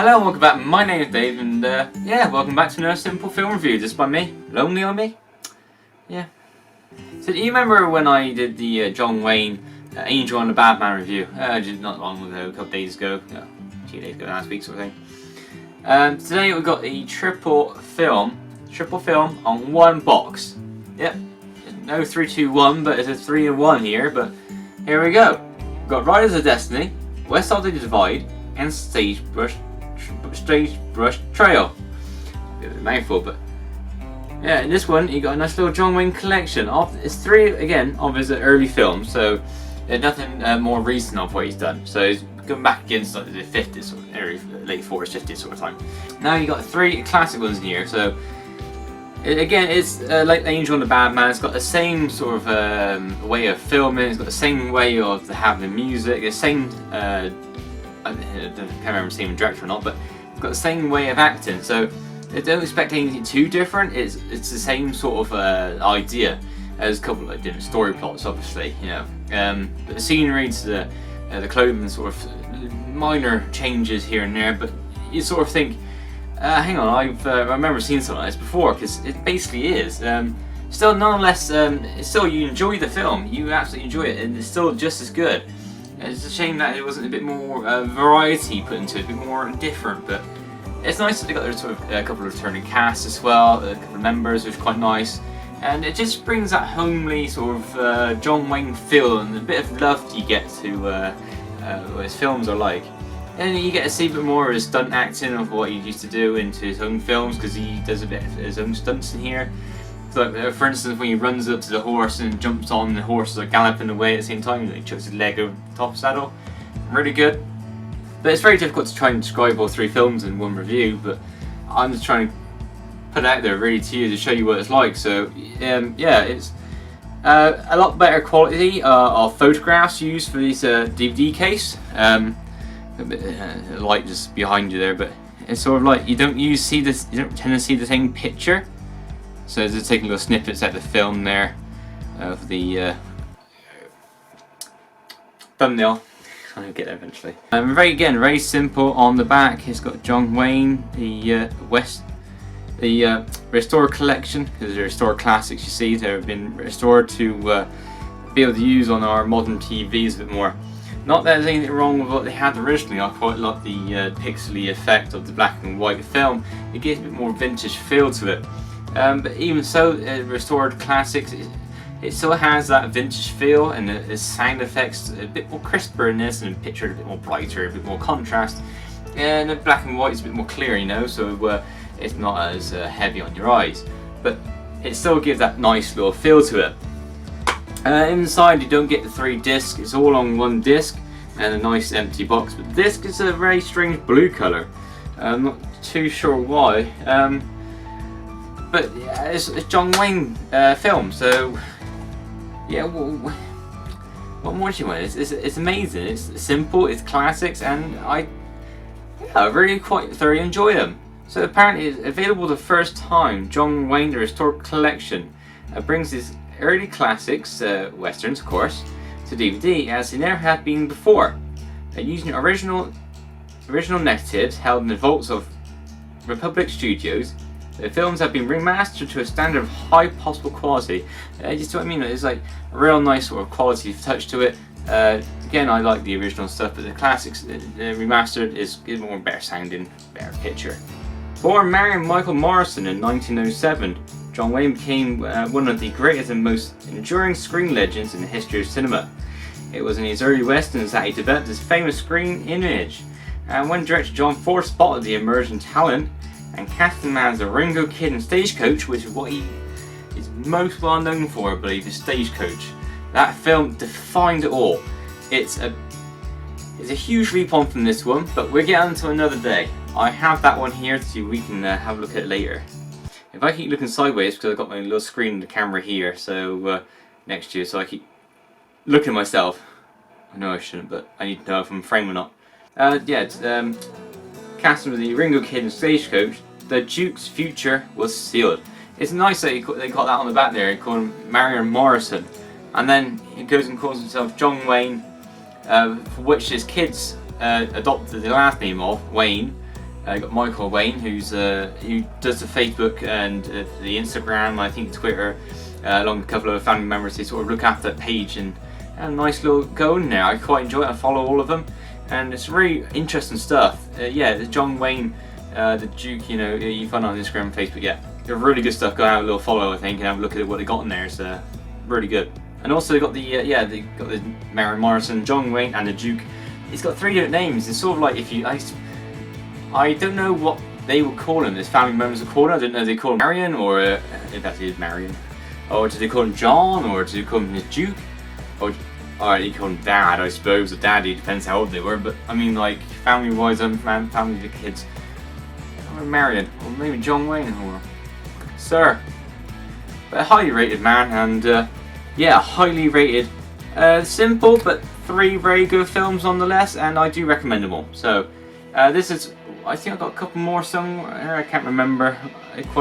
Hello and welcome back. My name is Dave, and welcome back to another simple film review. Just by me, Lonely on Me. Yeah. So do you remember when I did the John Wayne Angel and the Badman review? Just not long ago, a couple days ago, 2 days ago, last week sort of thing. Today we've got the triple film on one box. Yep. No 3, 2, 1, but it's a 3 in 1 here. But here we go. We've got Riders of Destiny, West Side of the Divide, and Sagebrush Trail. Bit of a mouthful, but yeah, in this one you got a nice little John Wayne collection. It's 3 again of his early films, so there's nothing more recent of what he's done. So he's going back against like the 50s, or late 40s, 50s sort of time. Now you got 3 classic ones in here. So again, it's like Angel and the Badman. It's got the same sort of way of filming. It's got the same way of having the music. The same. I can't remember seeing the director or not, but it's got the same way of acting. So don't expect anything too different. It's the same sort of idea. There's a couple of different story plots, obviously, you know. But the scenery, to the clothing, sort of minor changes here and there. But you sort of think, hang on, I remember seeing something like this before, because it basically is. Still, nonetheless, still you enjoy the film. You absolutely enjoy it, and it's still just as good. It's a shame that it wasn't a bit more variety put into it, a bit more different, but it's nice that they got sort of a couple of returning casts as well, a couple of members, which is quite nice, and it just brings that homely sort of John Wayne feel and a bit of love you get to what his films are like. And you get to see a bit more of his stunt acting of what he used to do into his own films, because he does a bit of his own stunts in here. So, for instance, when he runs up to the horse and jumps on, the horses are galloping away at the same time, he chucks his leg over the top saddle. Really good. But it's very difficult to try and describe all 3 films in one review, but I'm just trying to put it out there really to you to show you what it's like. So, yeah, it's a lot better quality of photographs used for this DVD case. A bit light just behind you there, but it's sort of like you don't tend to see the same picture. So just taking little snippets out of the film there of the thumbnail. I'll get there eventually. Very simple on the back. It's got John Wayne, the restored collection, because they're restored classics. You see, they've been restored to be able to use on our modern TVs a bit more. Not that there's anything wrong with what they had originally. I quite like the pixely effect of the black and white film. It gives a bit more vintage feel to it. But even so, restored classics, it still has that vintage feel, and the sound effects a bit more crisper in this, and the picture a bit more brighter, a bit more contrast. And the black and white is a bit more clear, you know, so it's not as heavy on your eyes. But it still gives that nice little feel to it. Inside you don't get the 3 discs, it's all on 1 disc, and a nice empty box. But the disc is a very strange blue colour. I'm not too sure why. But yeah, it's John Wayne film, so yeah. What more do you want? It's amazing. It's simple. It's classics, and I really quite thoroughly enjoy them. So apparently, it's available the first time. John Wayne the Restored Collection brings his early classics, westerns of course, to DVD as they never have been before. Using original negatives held in the vaults of Republic Studios. The films have been remastered to a standard of high possible quality. Just what I mean, it's like a real nice sort of quality touch to it. Again, I like the original stuff, but the classics, the remastered is more better sounding, better picture. Born Marion Michael Morrison in 1907, John Wayne became one of the greatest and most enduring screen legends in the history of cinema. It was in his early westerns that he developed his famous screen image. And when director John Ford spotted the emerging talent and cast him as a Ringo Kid in Stagecoach, which is what he is most well known for, I believe, is Stagecoach. That film defined it all. It's a huge leap on from this one, but we'll get on to another day. I have that one here so we can have a look at it later. If I keep looking sideways, because I've got my little screen in the camera here, so next to you, so I keep looking at myself. I know I shouldn't, but I need to know if I'm framed or not. Casting with the Ringo Kid in Stagecoach, the Duke's future was sealed. It's nice that they got that on the back there, they call him Marion Morrison. And then he goes and calls himself John Wayne, for which his kids adopted the last name of, Wayne. Got Michael Wayne, who does the Facebook and the Instagram, I think Twitter, along with a couple of family members. They sort of look after that page, and a nice little going there. I quite enjoy it. I follow all of them, and it's really interesting stuff. Yeah, the John Wayne, the Duke, you find on Instagram and Facebook. Yeah, they're really good stuff. Go have a little follow, I think, and have a look at what they got in there. It's really good. And also they got they got the Maren Morrison, John Wayne, and the Duke. It's got 3 different names. It's sort of like I don't know what they would call him. His family members would call him. I don't know if they call him Marion, or if that is Marion, or do they call him John, or do they call him the Duke, or you call him Dad, I suppose, or Daddy, depends how old they were. But I mean, like family-wise, family with kids, or Marion, or maybe John Wayne, or Sir. But a highly rated man, and yeah, highly rated. Simple, but 3 very good films nonetheless, and I do recommend them all. So this is, I think I've got a couple more somewhere, I can't remember. I've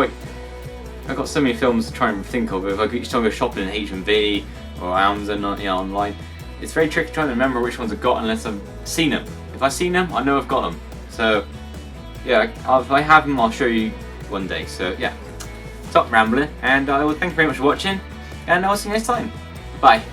got so many films to try and think of. If I each time I go shopping in HMV or Amazon, online, it's very tricky trying to remember which ones I've got unless I've seen them. If I've seen them, I know I've got them. So yeah, if I have them, I'll show you one day. So yeah, stop rambling, and I will thank you very much for watching, and I'll see you next time. Bye.